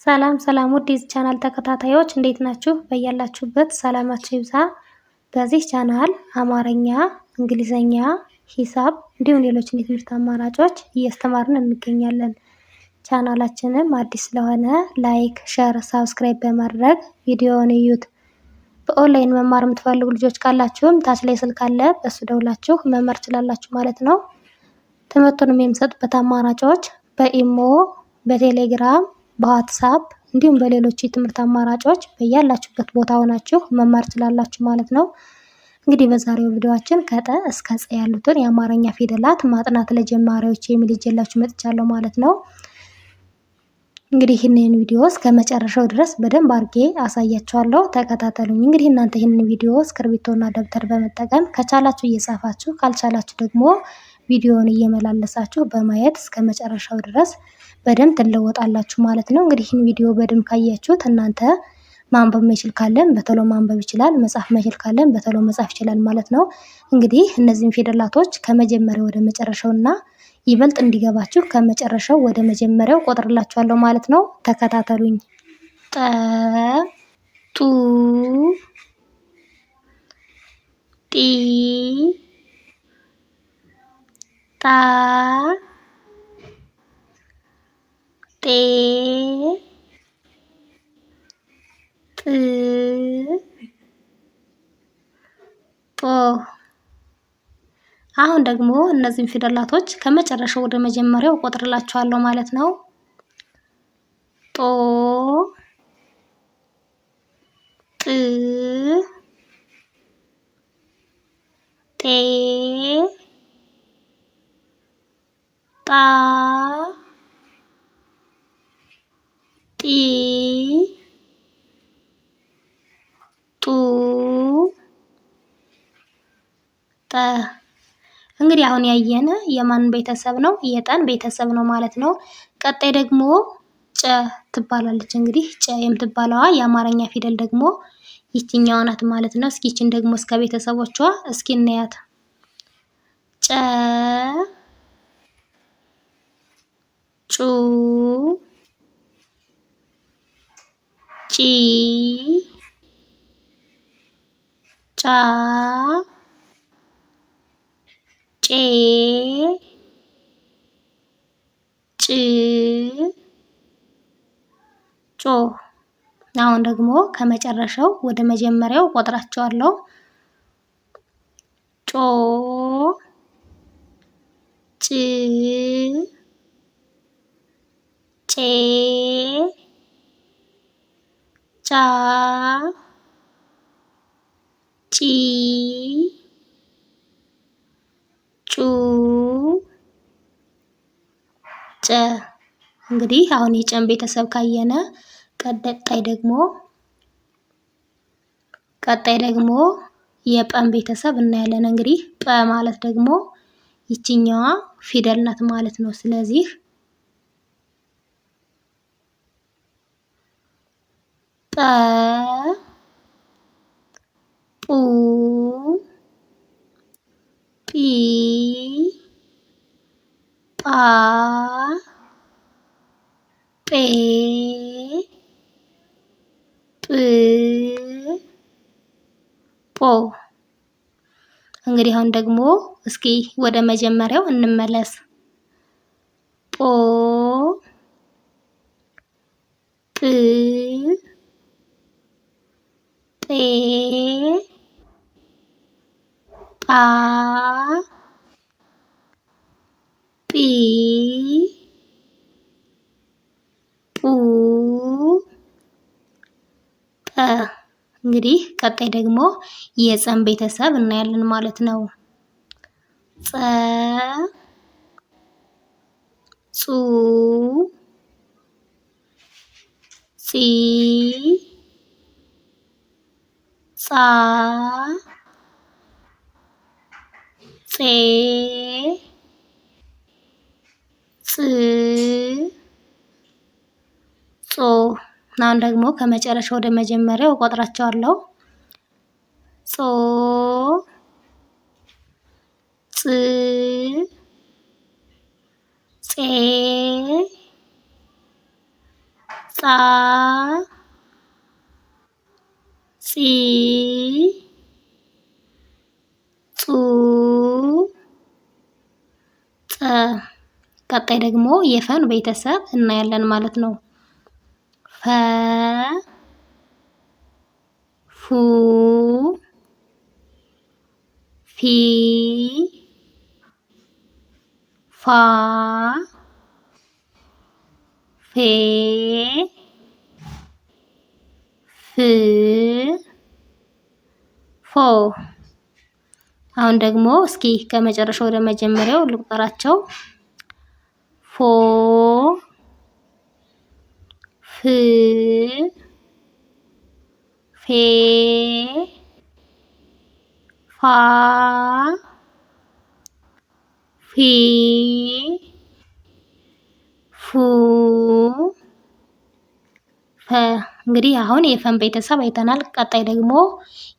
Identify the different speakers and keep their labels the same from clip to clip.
Speaker 1: ሰላም ሰላም ውድ የዚህ ቻናል ተከታታዮች እንዴት ናችሁ? በያላችሁበት ሰላማችሁ ይብዛ። በዚህ ቻናል አማርኛ፣ እንግሊዘኛ፣ ሂሳብ እንዲሁም ሌሎች የትምህርት አማራጮች እያስተማርን እንገኛለን። ቻናላችንም አዲስ ስለሆነ ላይክ፣ ሸር፣ ሳብስክራይብ በማድረግ ቪዲዮውን እዩት። በኦንላይን መማር የምትፈልጉ ልጆች ካላችሁም ታች ላይ ስልክ አለ፣ በሱ ደውላችሁ መማር ትችላላችሁ ማለት ነው። ትምህርቱንም የምሰጥበት አማራጮች በኢሞ፣ በቴሌግራም፣ በዋትሳፕ እንዲሁም በሌሎች የትምህርት አማራጮች በያላችሁበት ቦታ ሆናችሁ መማር ትችላላችሁ ማለት ነው። እንግዲህ በዛሬው ቪዲዮአችን ከጠ እስከ ጸ ያሉትን የአማርኛ ፊደላት ማጥናት ለጀማሪዎች የሚል ይዤላችሁ መጥቻለሁ ማለት ነው። እንግዲህ ይህንን ቪዲዮ እስከ መጨረሻው ድረስ በደንብ አድርጌ አሳያችኋለሁ። ተከታተሉኝ። እንግዲህ እናንተ ይህንን ቪዲዮ እስክርቢቶና ደብተር በመጠቀም ከቻላችሁ እየጻፋችሁ ካልቻላችሁ ደግሞ ቪዲዮውን እየመላለሳችሁ በማየት እስከ መጨረሻው ድረስ በደንብ ትለወጣላችሁ ማለት ነው። እንግዲህ ይህን ቪዲዮ በደንብ ካያችሁት እናንተ ማንበብ መቻል ካለን በቶሎ ማንበብ ይችላል፣ መጻፍ መቻል ካለን በቶሎ መጻፍ ይችላል ማለት ነው። እንግዲህ እነዚህን ፊደላቶች ከመጀመሪያው ወደ መጨረሻውና ይበልጥ እንዲገባችሁ ከመጨረሻው ወደ መጀመሪያው ቆጥርላችኋለሁ ማለት ነው። ተከታተሉኝ። ጠ ጡ ጢ ጣ ጤ ጥ ጦ። አሁን ደግሞ እነዚህን ፊደላቶች ከመጨረሻው ወደ መጀመሪያው ቆጥርላችኋለሁ ማለት ነው። ጦ ጥ ጤ ጣ ጢ ጡ ጠ። እንግዲህ አሁን ያየነ የማን ቤተሰብ ነው? የጠን ቤተሰብ ነው ማለት ነው። ቀጣይ ደግሞ ጨ ትባላለች። እንግዲህ ጨ የምትባለዋ የአማርኛ ፊደል ደግሞ ይችኛዋ ናት ማለት ነው። እስኪ ይችን ደግሞ እስከ ቤተሰቦቿ እስኪ እናያት። ጨ ጩ ጪ ጫ ጬ ጭ ጮ። አሁን ደግሞ ከመጨረሻው ወደ መጀመሪያው ቆጥራቸዋለሁ። ጮ ጭ ጬ ጫ ጪ ጩ ጨ። እንግዲህ አሁን የጨን ቤተሰብ ካየነ ቀጣይ ደግሞ የጰን ቤተሰብ እናያለን። እንግዲህ ጰ ማለት ደግሞ ይችኛዋ ፊደል ናት ማለት ነው። ስለዚህ ጰ ጱ ጲ ጳ ጴ ጵ ጶ። እንግዲህ አሁን ደግሞ እስኪ ወደ መጀመሪያው እንመለስ። ጶ ጵ ጴ ጳ ጲ ጱ ጰ። እንግዲህ ቀጣይ ደግሞ የፀን ቤተሰብ እናያለን ማለት ነው። ጸ ጹ ጺ ጻ ጼ ጽ ጾ። አሁን ደግሞ ከመጨረሻ ወደ መጀመሪያው እቆጥራቸዋለሁ። ጾ ጽ ጼ ጻ ጺ ጹ ጸ። ቀጣይ ደግሞ የፈን ቤተሰብ እናያለን ማለት ነው። ፈ ፉ ፊ ፋ ፌ ፍ ፎ። አሁን ደግሞ እስኪ ከመጨረሻው ወደ መጀመሪያው ልቁጠራቸው። ፎ ፍ ፌ ፋ ፊ ፉ ፈ። እንግዲህ አሁን የፈን ቤተሰብ አይተናል። ቀጣይ ደግሞ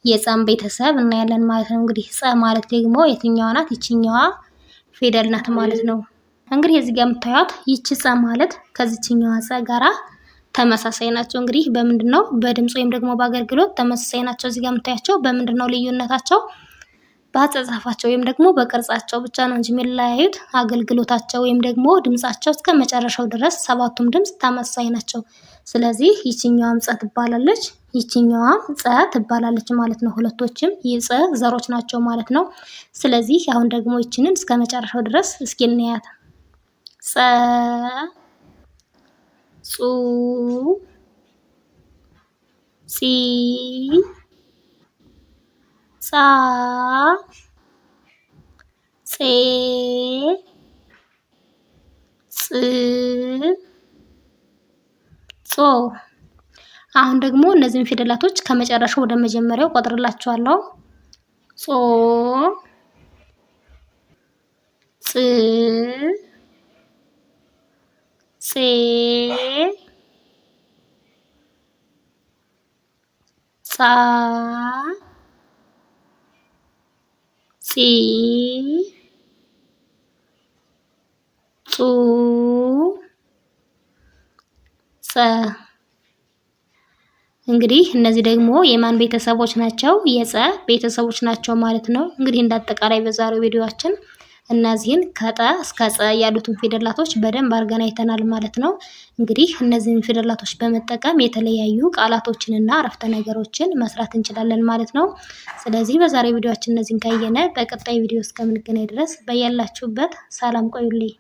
Speaker 1: የጸን ቤተሰብ እናያለን ማለት ነው። እንግዲህ ጸ ማለት ደግሞ የትኛዋ ናት? ይችኛዋ ፊደል ናት ማለት ነው። እንግዲህ እዚህ ጋር የምታዩት ይቺ ጸ ማለት ከዚችኛዋ ጸ ጋራ ተመሳሳይ ናቸው። እንግዲህ በምንድነው? በድምጽ ወይም ደግሞ በአገልግሎት ተመሳሳይ ናቸው። እዚህ ጋር የምታያቸው በምንድነው ልዩነታቸው? በአጻጻፋቸው ወይም ደግሞ በቅርጻቸው ብቻ ነው እንጂ የሚለያዩት አገልግሎታቸው ወይም ደግሞ ድምጻቸው እስከ መጨረሻው ድረስ ሰባቱም ድምጽ ተመሳሳይ ናቸው። ስለዚህ ይችኛዋም ጸ ትባላለች፣ ይችኛዋም ጸ ትባላለች ማለት ነው። ሁለቶችም የጸ ዘሮች ናቸው ማለት ነው። ስለዚህ አሁን ደግሞ ይችንን እስከ መጨረሻው ድረስ እስኪ እንያት። ጸ ጹ ጺ ጻ ጼ ጽ ጾ። አሁን ደግሞ እነዚህን ፊደላቶች ከመጨረሻው ወደ መጀመሪያው ቆጥርላችኋለሁ። ጾ ጽ ጼ ጻ ጺ ጹ ጸ። እንግዲህ እነዚህ ደግሞ የማን ቤተሰቦች ናቸው? የጸ ቤተሰቦች ናቸው ማለት ነው። እንግዲህ እንዳጠቃላይ በዛሬው ቪዲዮአችን እነዚህን ከጠ እስከ ጸ ያሉትን ፊደላቶች በደንብ አድርገን አይተናል ማለት ነው። እንግዲህ እነዚህን ፊደላቶች በመጠቀም የተለያዩ ቃላቶችንና አረፍተ ነገሮችን መስራት እንችላለን ማለት ነው። ስለዚህ በዛሬው ቪዲዮአችን እነዚህን ካየነ በቀጣይ ቪዲዮ እስከምንገናኝ ድረስ በያላችሁበት ሰላም ቆዩልኝ።